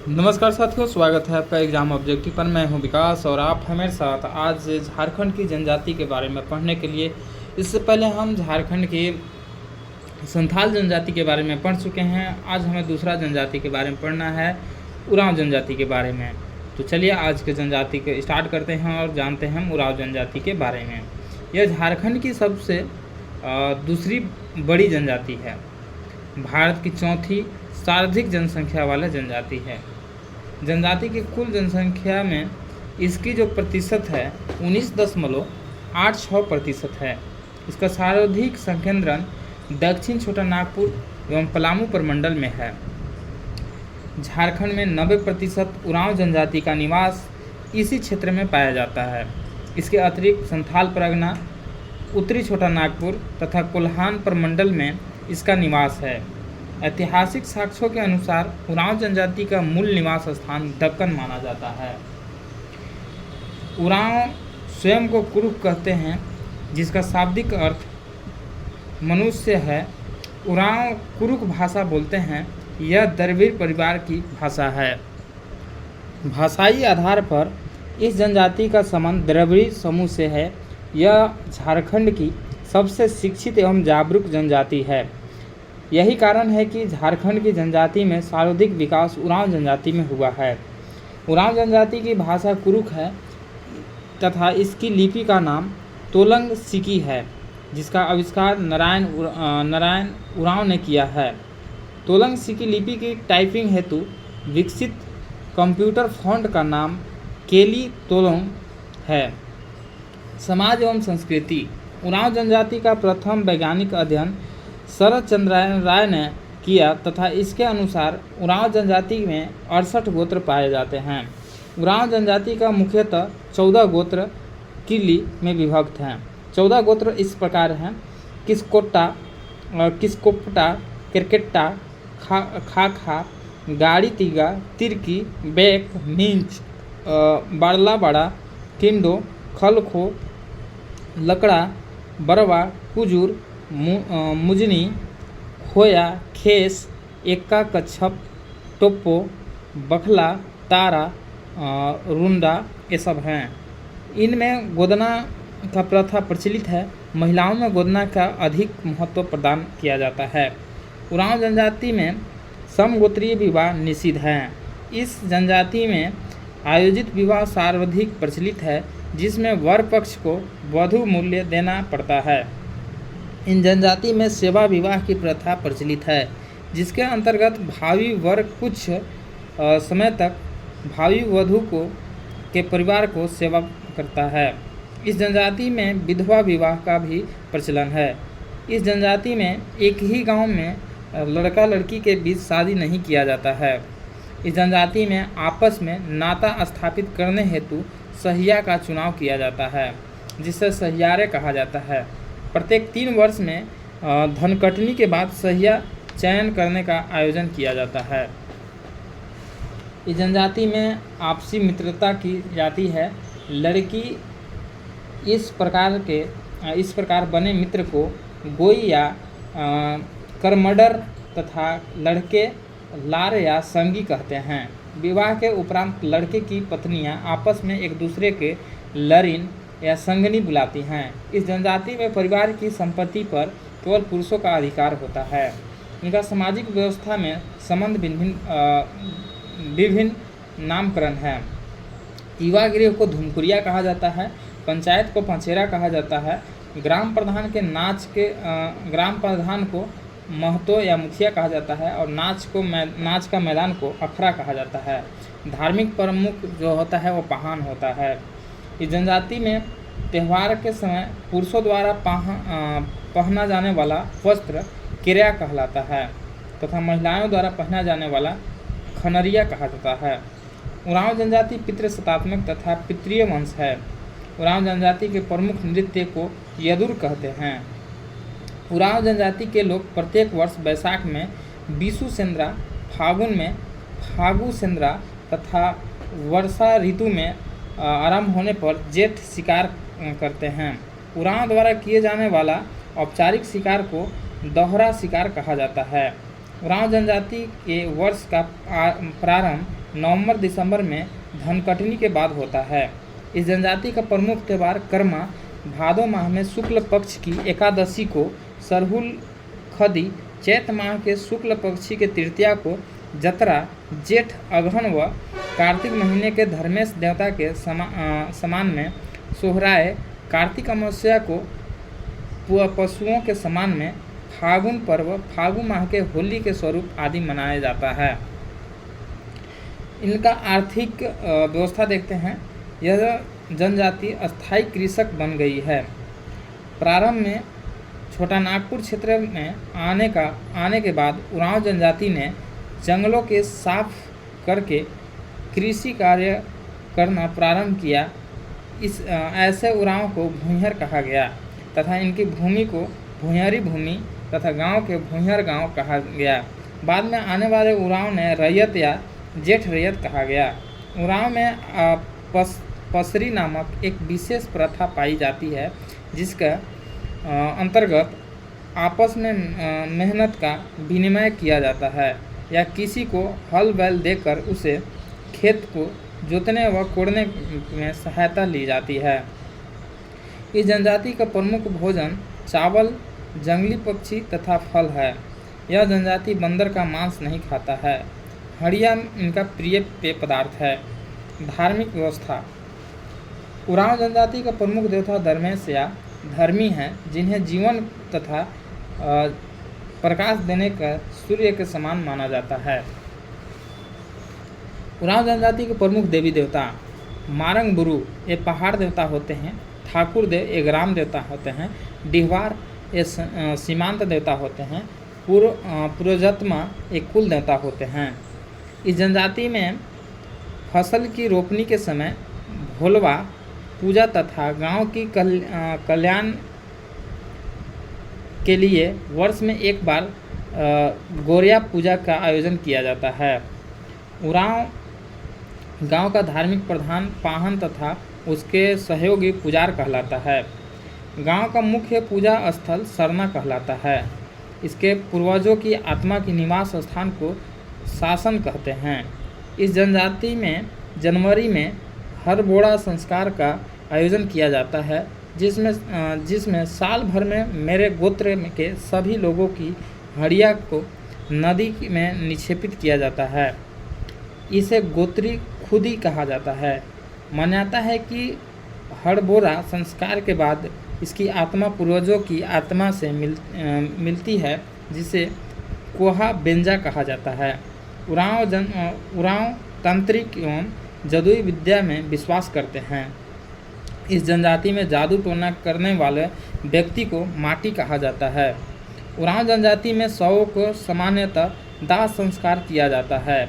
नमस्कार साथियों, स्वागत है आपका एग्जाम ऑब्जेक्टिव पर। मैं हूं विकास और आप हैं मेरे साथ। आज झारखंड की जनजाति के बारे में पढ़ने के लिए, इससे पहले हम झारखंड की संथाल जनजाति के बारे में पढ़ चुके हैं। आज हमें दूसरा जनजाति के बारे में पढ़ना है, उरांव जनजाति के बारे में। तो चलिए आज के जनजाति के स्टार्ट करते हैं और जानते हैं उरांव जनजाति के बारे में। यह झारखंड की सबसे दूसरी बड़ी जनजाति है। भारत की चौथी सर्वाधिक जनसंख्या वाला जनजाति है। जनजाति की कुल जनसंख्या में इसकी जो प्रतिशत है 19.86% है। इसका सर्वाधिक संकेंद्रण दक्षिण छोटा नागपुर एवं पलामू प्रमंडल में है। झारखंड में 90% उरांव जनजाति का निवास इसी क्षेत्र में पाया जाता है। इसके अतिरिक्त संथाल परगना, उत्तरी छोटा नागपुर तथा कोल्हान प्रमंडल में इसका निवास है। ऐतिहासिक साक्ष्यों के अनुसार उरांव जनजाति का मूल निवास स्थान दक्कन माना जाता है। उरांव स्वयं को कुरुख कहते हैं, जिसका शाब्दिक अर्थ मनुष्य है। उरांव कुरुख भाषा बोलते हैं। यह द्रविड़ परिवार की भाषा है। भाषाई आधार पर इस जनजाति का संबंध द्रविड़ समूह से है। यह झारखंड की सबसे शिक्षित एवं जागरूक जनजाति है। यही कारण है कि झारखंड की जनजाति में सर्वाधिक विकास उरांव जनजाति में हुआ है। उरांव जनजाति की भाषा कुरुख है तथा इसकी लिपि का नाम तोलंग सिकी है, जिसका आविष्कार नारायण उरांव ने किया है। तोलंग सिकी लिपि की टाइपिंग हेतु विकसित कंप्यूटर फॉन्ट का नाम केली तोलोंग है। समाज एवं संस्कृति। उरांव जनजाति का प्रथम वैज्ञानिक अध्ययन शरद चंद्र राय ने किया तथा इसके अनुसार उरांव जनजाति में 68 गोत्र पाए जाते हैं। उरांव जनजाति का मुख्यतः 14 गोत्र किली में विभक्त हैं। 14 गोत्र इस प्रकार हैं: किस्कोपटा, किरकेट्टा, खाखा, गाड़ी तीगा, तिरकी, बेक, मिंच, बाड़ला बड़ा, किंडो, खलखो, लकड़ा, बरवा, कुजूर, मुजनी, खोया, खेस, एक्का, कच्छप, टोप्पो, बखला, तारा, रुंडा, ये सब हैं। इनमें गोदना का प्रथा प्रचलित है। महिलाओं में गोदना का अधिक महत्व प्रदान किया जाता है। उरांव जनजाति में समगोत्रीय विवाह निषिद्ध हैं। इस जनजाति में आयोजित विवाह सर्वाधिक प्रचलित है, जिसमें वर पक्ष को वधु मूल्य देना पड़ता है। इन जनजाति में सेवा विवाह की प्रथा प्रचलित है, जिसके अंतर्गत भावी वर कुछ समय तक भावी वधु के परिवार को सेवा करता है। इस जनजाति में विधवा विवाह का भी प्रचलन है। इस जनजाति में एक ही गांव में लड़का लड़की के बीच शादी नहीं किया जाता है। इस जनजाति में आपस में नाता स्थापित करने हेतु सहिया का चुनाव किया जाता है, जिसे सहियारे कहा जाता है। प्रत्येक 3 वर्ष में धनकटनी के बाद सहिया चयन करने का आयोजन किया जाता है। इस जनजाति में आपसी मित्रता की जाती है। लड़की इस प्रकार बने मित्र को गोई या करमडर तथा लड़के लार या संगी कहते हैं। विवाह के उपरांत लड़के की पत्नियां आपस में एक दूसरे के लरिन या संगनी बुलाती हैं। इस जनजाति में परिवार की संपत्ति पर केवल पुरुषों का अधिकार होता है। इनका सामाजिक व्यवस्था में संबंध विभिन्न नामकरण है। युवा गृह को धुमकुरिया कहा जाता है। पंचायत को पंचेरा कहा जाता है। ग्राम प्रधान को महतो या मुखिया कहा जाता है और नाच का मैदान को अखड़ा कहा जाता है। धार्मिक प्रमुख जो होता है वो पाहन होता है। इस जनजाति में त्यौहार के समय पुरुषों द्वारा पहना जाने वाला वस्त्र किरया कहलाता है तथा महिलाओं द्वारा पहना जाने वाला खनरिया कहा जाता है। उरांव जनजाति पितृसत्तात्मक तथा पितृय वंश है। उरांव जनजाति के प्रमुख नृत्य को यदुर कहते हैं। उरांव जनजाति के लोग प्रत्येक वर्ष वैशाख में बीसू सेंद्रा, फागुन में फागु सेंद्रा तथा वर्षा ऋतु में आरंभ होने पर जेठ शिकार करते हैं। उरांव द्वारा किए जाने वाला औपचारिक शिकार को दोहरा शिकार कहा जाता है। उरांव जनजाति के वर्ष का प्रारंभ नवंबर दिसंबर में धनकटनी के बाद होता है। इस जनजाति का प्रमुख त्यौहार कर्मा भादो माह में शुक्ल पक्ष की एकादशी को सरहुल खदी, चैत माह के शुक्ल पक्षी के तृतीया को जतरा, जेठ अगहन व कार्तिक महीने के धर्मेश देवता के समान में सोहराय, कार्तिक अमावस्या को पशुओं के समान में फागुन पर्व, फागुन माह के होली के स्वरूप आदि मनाया जाता है। इनका आर्थिक व्यवस्था देखते हैं। यह जनजाति अस्थायी कृषक बन गई है। प्रारंभ में छोटा नागपुर क्षेत्र में आने के बाद उरांव जनजाति ने जंगलों के साफ करके कृषि कार्य करना प्रारंभ किया। ऐसे उरांव को भूंयहर कहा गया तथा इनकी भूमि को भूंयहरी भूमि तथा गांव के भूंयहर गांव कहा गया। बाद में आने वाले उरांव ने रैयत या जेठ रैयत कहा गया। उरांव में पसरी नामक एक विशेष प्रथा पाई जाती है, जिसका अंतर्गत आपस में मेहनत का विनिमय किया जाता है या किसी को हल बैल देकर उसे खेत को जोतने व कोड़ने में सहायता ली जाती है। इस जनजाति का प्रमुख भोजन चावल, जंगली पक्षी तथा फल है। यह जनजाति बंदर का मांस नहीं खाता है। हड़िया इनका प्रिय पेय पदार्थ है। धार्मिक व्यवस्था। उरांव जनजाति का प्रमुख देवता धर्मेश या धर्मी हैं, जिन्हें जीवन तथा प्रकाश देने का सूर्य के समान माना जाता है। उरांव जनजाति के प्रमुख देवी देवता मारंग बुरु ये पहाड़ देवता होते हैं। ठाकुर देव ये ग्राम देवता होते हैं। डिहवार ये सीमांत देवता होते हैं। पुरोजत्मा ये कुल देवता होते हैं। इस जनजाति में फसल की रोपनी के समय भोलवा पूजा तथा गांव की कल्याण के लिए वर्ष में एक बार गोरिया पूजा का आयोजन किया जाता है। उरांव गांव का धार्मिक प्रधान पाहन तथा उसके सहयोगी पुजार कहलाता है। गांव का मुख्य पूजा स्थल सरना कहलाता है। इसके पूर्वजों की आत्मा की निवास स्थान को शासन कहते हैं। इस जनजाति में जनवरी में हरबोड़ा संस्कार का आयोजन किया जाता है, जिसमें साल भर में मेरे गोत्र के सभी लोगों की हड़िया को नदी में निक्षेपित किया जाता है। इसे गोत्री खुदी कहा जाता है। मान्यता है कि हड़बोरा संस्कार के बाद इसकी आत्मा पूर्वजों की आत्मा से मिलती है, जिसे कोहा बेंजा कहा जाता है। उरांव तांत्रिक एवं जादुई विद्या में विश्वास करते हैं। इस जनजाति में जादू टोना करने वाले व्यक्ति को माटी कहा जाता है। उरांव जनजाति में शवों को सामान्यतः दाह संस्कार किया जाता है।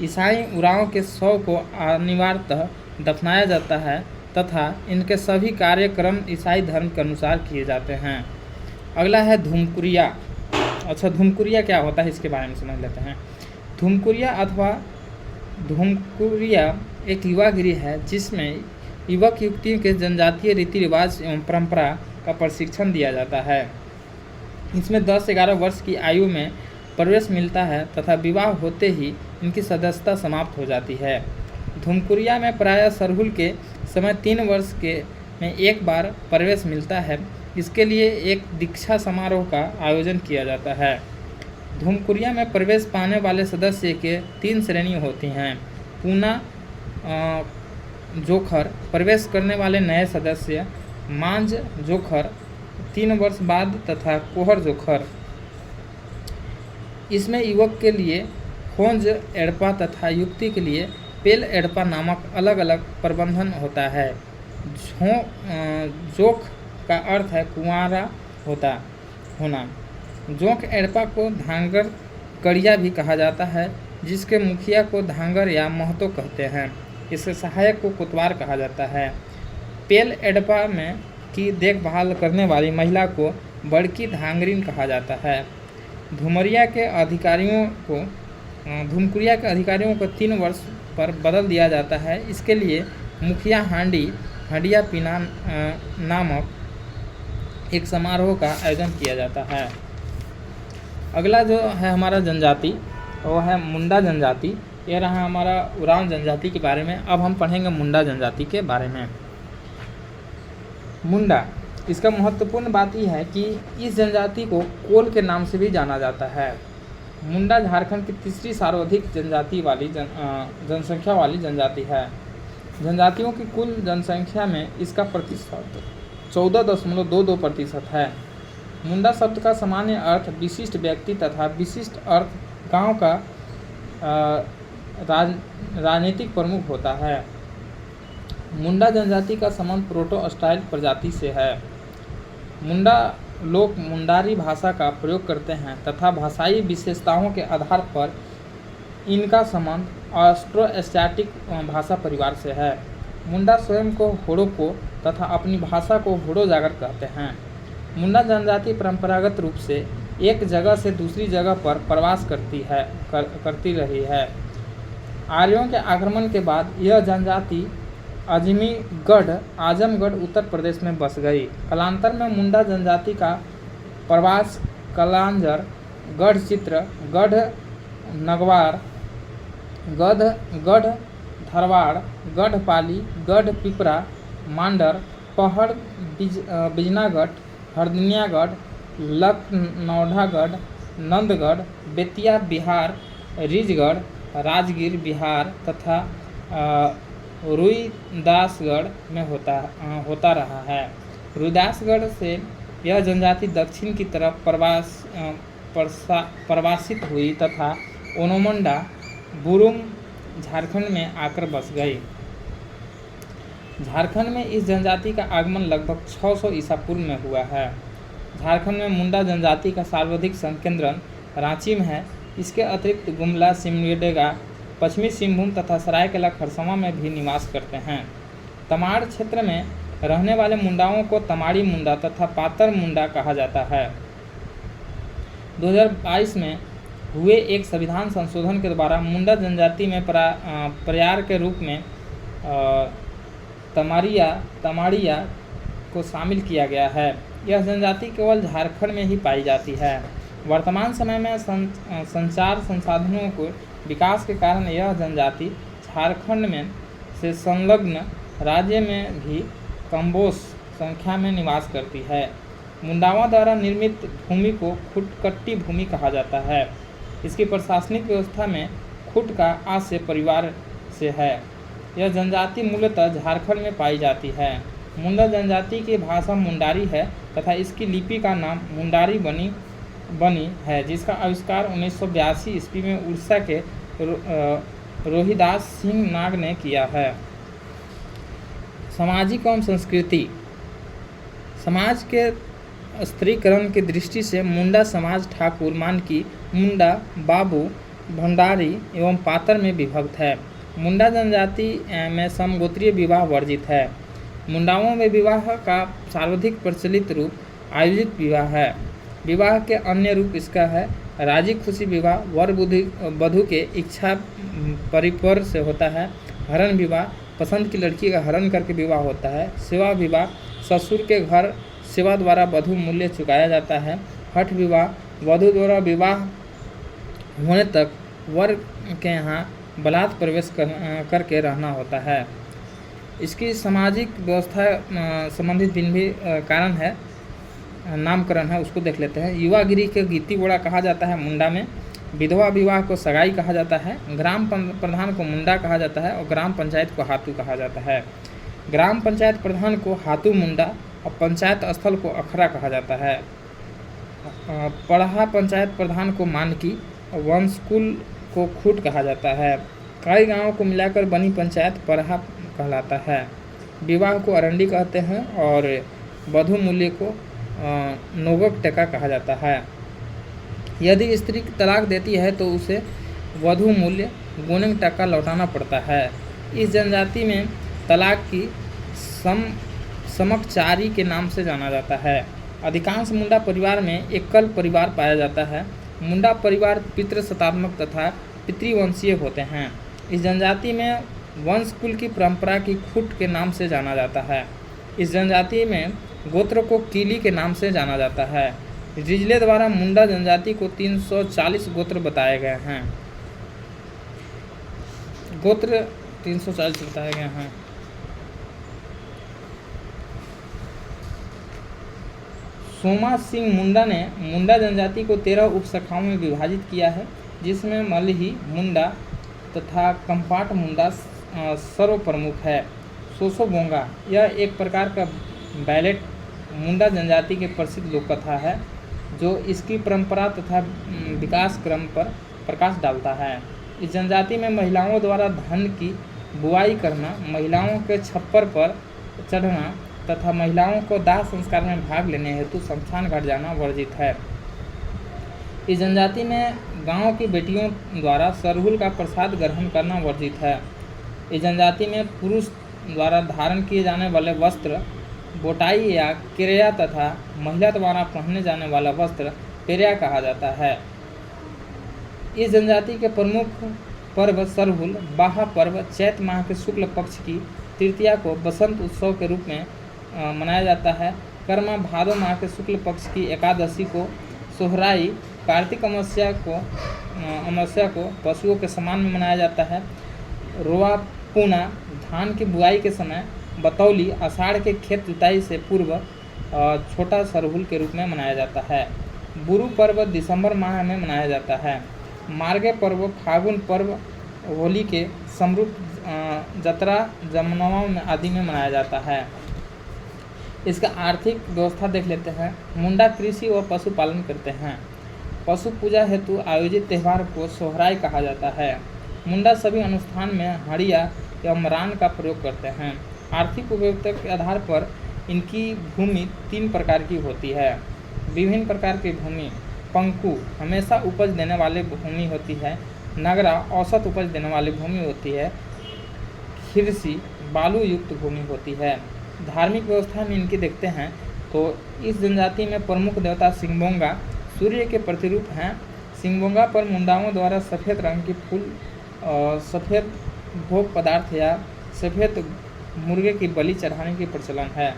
ईसाई उरांव के शव को अनिवार्यतः दफनाया जाता है तथा इनके सभी कार्यक्रम ईसाई धर्म के अनुसार किए जाते हैं। अगला है धूमकुरिया। अच्छा, धूमकुरिया क्या होता है इसके बारे में समझ लेते हैं। धूमकुरिया अथवा धूमकुरिया एक युवागिरी है, जिसमें युवक युवतियों के जनजातीय रीति रिवाज एवं परंपरा का प्रशिक्षण दिया जाता है। इसमें 10-11 वर्ष की आयु में प्रवेश मिलता है तथा विवाह होते ही इनकी सदस्यता समाप्त हो जाती है। धूमकुरिया में प्रायः सरहुल के समय 3 वर्ष में एक बार प्रवेश मिलता है। इसके लिए एक दीक्षा समारोह का आयोजन किया जाता है। धूमकुरिया में प्रवेश पाने वाले सदस्य के 3 श्रेणी होती हैं। पूना जोखर प्रवेश करने वाले नए सदस्य, मांझ जोखर 3 वर्ष बाद तथा कोहर जोखर। इसमें युवक के लिए खोंज एड़पा तथा युक्ति के लिए पेल एड़पा नामक अलग अलग प्रबंधन होता है। जोख का अर्थ है कुंवारा होना। जोख एड़पा को धांगर कड़िया भी कहा जाता है, जिसके मुखिया को धांगर या महतो कहते हैं। इसके सहायक को कोतवार कहा जाता है। पेल एड़पा में की देखभाल करने वाली महिला को बड़की धांगरीन कहा जाता है। धुमकुरिया के अधिकारियों को 3 वर्ष पर बदल दिया जाता है। इसके लिए मुखिया हंडिया पीना नामक एक समारोह का आयोजन किया जाता है। अगला जो है हमारा जनजाति वो है मुंडा जनजाति। यह रहा हमारा उरांव जनजाति के बारे में। अब हम पढ़ेंगे मुंडा जनजाति के बारे में। मुंडा, इसका महत्वपूर्ण बात यह है कि इस जनजाति को कोल के नाम से भी जाना जाता है। मुंडा झारखंड की तीसरी सर्वाधिक जनसंख्या वाली जनजाति है। जनजातियों की कुल जनसंख्या में इसका प्रतिशत 14.22% है। मुंडा शब्द का सामान्य अर्थ विशिष्ट व्यक्ति तथा विशिष्ट अर्थ गांव का राजनीतिक प्रमुख होता है। मुंडा जनजाति का संबंध प्रोटो स्टाइल प्रजाति से है। मुंडा लोग मुंडारी भाषा का प्रयोग करते हैं तथा भाषाई विशेषताओं के आधार पर इनका संबंध ऑस्ट्रोएशियाटिक भाषा परिवार से है। मुंडा स्वयं को होड़ोको तथा अपनी भाषा को होड़ो जागर कहते हैं। मुंडा जनजाति परंपरागत रूप से एक जगह से दूसरी जगह पर प्रवास करती रही है। आर्यों के आक्रमण के बाद यह जनजाति आजमगढ़ उत्तर प्रदेश में बस गई। कालांतर में मुंडा जनजाति का प्रवास कलांजर, गढ़चित्र, गढ़ नगवार, गढ़ धरवाड़, गढ़पाली, गढ़ पिपरा, मांडर, पहड़, बिजनागढ़, हरदियागढ़, लखनौढ़ागढ़, नंदगढ़, बेतिया बिहार, रिजगढ़, राजगीर बिहार तथा रुईदासगढ़ में होता रहा है। रुईदासगढ़ से यह जनजाति दक्षिण की तरफ प्रवासित हुई तथा ओनोमंडा बुरुम झारखंड में आकर बस गई। झारखंड में इस जनजाति का आगमन लगभग 600 ईसा पूर्व में हुआ है। झारखंड में मुंडा जनजाति का सर्वाधिक संकेंद्रण रांची में है। इसके अतिरिक्त गुमला, सिमडेगा, पश्चिमी सिंहभूम तथा सरायकेला खरसावां में भी निवास करते हैं। तमाड़ क्षेत्र में रहने वाले मुंडाओं को तमाड़ी मुंडा तथा पातर मुंडा कहा जाता है। 2022 में हुए एक संविधान संशोधन के द्वारा मुंडा जनजाति में पर्याय के रूप में तमाड़िया को शामिल किया गया है। यह जनजाति केवल झारखंड में ही पाई जाती है। वर्तमान समय में संचार संसाधनों को विकास के कारण यह जनजाति झारखंड में से संलग्न राज्य में भी कमबोश संख्या में निवास करती है। मुंडाओं द्वारा निर्मित भूमि को खुटकट्टी भूमि कहा जाता है। इसकी प्रशासनिक व्यवस्था में खुट का आश्य परिवार से है। यह जनजाति मूलतः झारखंड में पाई जाती है। मुंडा जनजाति की भाषा मुंडारी है तथा इसकी लिपि का नाम मुंडारी बनी है, जिसका आविष्कार 1982 ईस्वी में उड़ीसा के रोहिदास सिंह नाग ने किया है। सामाजिक एवं संस्कृति। समाज के स्त्रीकरण की दृष्टि से मुंडा समाज ठाकुर, मानकी, मुंडा, बाबू, भंडारी एवं पातर में विभक्त है। मुंडा जनजाति में समगोत्रीय विवाह वर्जित है। मुंडाओं में विवाह का सर्वाधिक प्रचलित रूप आयोजित विवाह है। विवाह के अन्य रूप इसका है राजी खुशी विवाह, वर वधू के इच्छा परिपर से होता है। हरण विवाह, पसंद की लड़की का हरण करके विवाह होता है। सेवा विवाह, ससुर के घर सेवा द्वारा वधू मूल्य चुकाया जाता है। हठ विवाह, वधू द्वारा विवाह होने तक वर के यहाँ बलात् प्रवेश करके रहना होता है। इसकी सामाजिक व्यवस्था संबंधित भिन्न भी कारण है, नामकरण है, उसको देख लेते हैं। युवागिरी के गीती बोड़ा कहा जाता है मुंडा में। विधवा विवाह को सगाई कहा जाता है। ग्राम प्रधान को मुंडा कहा जाता है और ग्राम पंचायत को हाथू कहा जाता है। ग्राम पंचायत प्रधान को हाथू मुंडा और पंचायत स्थल को अखरा कहा जाता है। पढ़ा पंचायत प्रधान को मानकी और वंशकुल को खूट कहा जाता है। कई गाँवों को मिलाकर बनी पंचायत पढ़ा कहलाता है। विवाह को अरंडी कहते हैं और वधू मूल्य को नोगक टका कहा जाता है। यदि स्त्री तलाक देती है तो उसे वधू मूल्य गोनेंग टका लौटाना पड़ता है। इस जनजाति में तलाक की समकचारी के नाम से जाना जाता है। अधिकांश मुंडा परिवार में एकल परिवार पाया जाता है। मुंडा परिवार पितृसत्तात्मक तथा पितृवंशीय होते हैं। इस जनजाति में वंश कुल की परंपरा की खुट के नाम से जाना जाता है। इस जनजाति में गोत्र को कीली के नाम से जाना जाता है। रिजले द्वारा मुंडा जनजाति को 340 गोत्र बताए गए हैं। गोत्र 340 बताया गया है। सोमा सिंह मुंडा ने मुंडा जनजाति को 13 उपशाखाओं में विभाजित किया है, जिसमें मल्ही मुंडा तथा कंपाट मुंडा सर्व प्रमुख है। सोसोबोंगा यह एक प्रकार का बैलेट मुंडा जनजाति के प्रसिद्ध लोक कथा है, जो इसकी परंपरा तथा विकास क्रम पर प्रकाश डालता है। इस जनजाति में महिलाओं द्वारा धान की बुआई करना, महिलाओं के छप्पर पर चढ़ना तथा महिलाओं को दाह संस्कार में भाग लेने हेतु शमशान घाट जाना वर्जित है। इस जनजाति में गांव की बेटियों द्वारा सरहुल का प्रसाद ग्रहण करना वर्जित है। इस जनजाति में पुरुष द्वारा धारण किए जाने वाले वस्त्र बोटाई या किरया तथा महिला द्वारा पहनने जाने वाला वस्त्र पेरिया कहा जाता है। इस जनजाति के प्रमुख पर्व सरहुल बाहा पर्व चैत माह के शुक्ल पक्ष की तृतीया को बसंत उत्सव के रूप में मनाया जाता है। कर्मा भादो माह के शुक्ल पक्ष की एकादशी को सोहराई, कार्तिक अमावस्या को पशुओं के समान में मनाया जाता है। रोआ पूना धान की बुआई के समय, बतौली आषाढ़ के खेत जुताई से पूर्व छोटा सरहुल के रूप में मनाया जाता है। बुरु पर्व दिसंबर माह में मनाया जाता है। मार्गे पर्व फागुन पर्व होली के समरूप जतरा जमुनवा आदि में मनाया जाता है। इसका आर्थिक व्यवस्था देख लेते हैं। मुंडा कृषि व पशुपालन करते हैं। पशु पूजा हेतु आयोजित त्यौहार को सोहराई कहा जाता है। मुंडा सभी अनुष्ठान में हड़िया एवं रान का प्रयोग करते हैं। आर्थिक उपयोगिता के आधार पर इनकी भूमि 3 प्रकार की होती है। विभिन्न प्रकार की भूमि: पंकु हमेशा उपज देने वाली भूमि होती है, नगरा औसत उपज देने वाली भूमि होती है, खिरसी बालू युक्त भूमि होती है। धार्मिक व्यवस्था में इनकी देखते हैं तो इस जनजाति में प्रमुख देवता सिंगबोंगा सूर्य के प्रतिरूप हैं। सिंगबोंगा पर मुंडाओं द्वारा सफ़ेद रंग की फूल, सफ़ेद भोग पदार्थ या सफ़ेद मुर्गे की बलि चढ़ाने की प्रचलन है।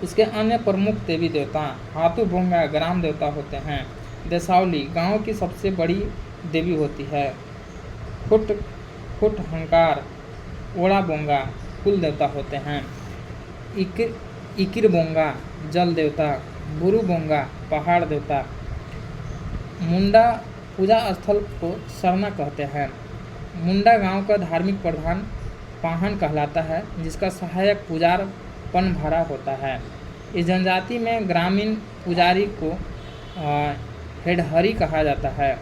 इसके अन्य प्रमुख देवी देवता हाथू बोंगा ग्राम देवता होते हैं। देसावली गांव की सबसे बड़ी देवी होती है। खुट हंकार ओड़ा बोंगा कुल देवता होते हैं। इकिर बोंगा जल देवता, बुरु बोंगा पहाड़ देवता। मुंडा पूजा स्थल को सरना कहते हैं। मुंडा गांव का धार्मिक प्रधान पाहन कहलाता है, जिसका सहायक पुजार पनभारा होता है। इस जनजाति में ग्रामीण पुजारी को हेडहरी कहा जाता है।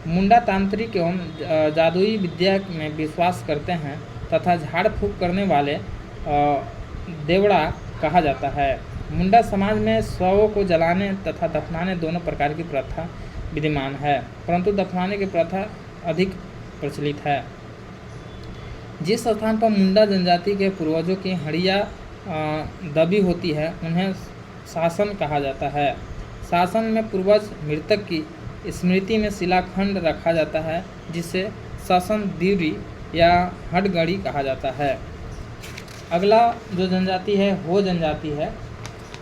मुंडा तांत्रिक एवं जादुई विद्या में विश्वास करते हैं तथा झाड़ फूँक करने वाले देवड़ा कहा जाता है। मुंडा समाज में शवों को जलाने तथा दफनाने दोनों प्रकार की प्रथा विद्यमान है, परंतु दफनाने की प्रथा अधिक प्रचलित है। जिस स्थान पर मुंडा जनजाति के पूर्वजों की हड़िया दबी होती है, उन्हें शासन कहा जाता है। शासन में पूर्वज मृतक की स्मृति में शिलाखंड रखा जाता है, जिसे शासन दिवरी या हडगड़ी कहा जाता है। अगला जो जनजाति है हो जनजाति है।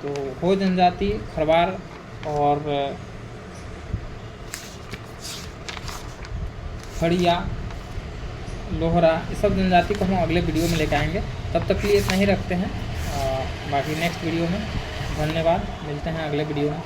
तो हो जनजाति खरवार और खड़िया, लोहरा, इस सब जनजाति को हम अगले वीडियो में लेकर आएंगे। तब तक के लिए इतना ही रखते हैं, बाकी नेक्स्ट वीडियो में। धन्यवाद, मिलते हैं अगले वीडियो में।